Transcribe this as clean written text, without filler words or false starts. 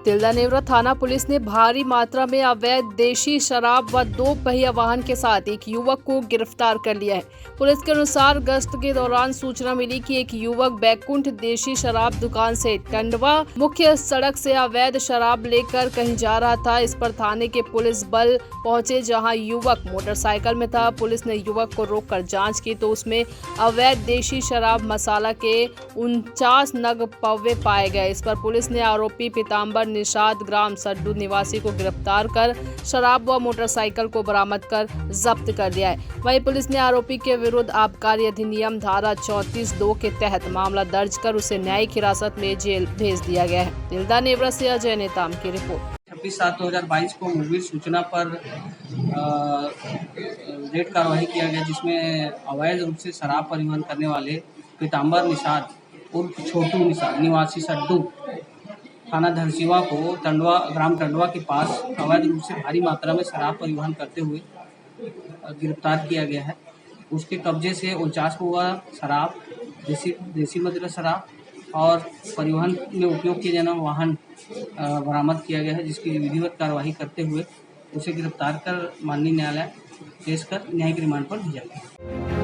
तिल्दा नेवरा थाना पुलिस ने भारी मात्रा में अवैध देशी शराब व 2 पहिया वाहन के साथ एक युवक को गिरफ्तार कर लिया है। पुलिस के अनुसार गश्त के दौरान सूचना मिली कि एक युवक बैकुंठ देशी शराब दुकान से टंडवा मुख्य सड़क से अवैध शराब लेकर कहीं जा रहा था। इस पर थाने के पुलिस बल पहुंचे, जहां युवक मोटरसाइकिल में था। पुलिस ने युवक को रोककर जांच की तो उसमें अवैध देशी शराब मसाला के 49 नग पौवे पाए गए। इस पर पुलिस ने आरोपी पीताम्बर निषाद ग्राम सड्डू निवासी को गिरफ्तार कर शराब व मोटरसाइकिल को बरामद कर जब्त कर लिया है। वहीं पुलिस ने आरोपी के विरुद्ध आबकारी अधिनियम धारा 34(2) के तहत मामला दर्ज कर उसे न्यायिक हिरासत में जेल भेज दिया गया है। तिल्दा नेवरा से अजय नेताम की रिपोर्ट। 26/7/2022 को मुखबिर सूचना पर रेड कार्रवाई किया गया, जिसमें अवैध रूप से शराब परिवहन करने वाले पीताम्बर निषाद उर्फ छोटू निषाद निवासी सड्डू थाना धरसीवा को ग्राम टंडवा के पास अवैध रूप से भारी मात्रा में शराब परिवहन करते हुए गिरफ्तार किया गया है। उसके कब्जे से 49 पौवा शराब, देसी मदिरा शराब और परिवहन में उपयोग किए जाने वाहन बरामद किया गया है, जिसकी विधिवत कार्रवाई करते हुए उसे गिरफ्तार कर माननीय न्यायालय पेश कर न्यायिक रिमांड पर भेजा गया।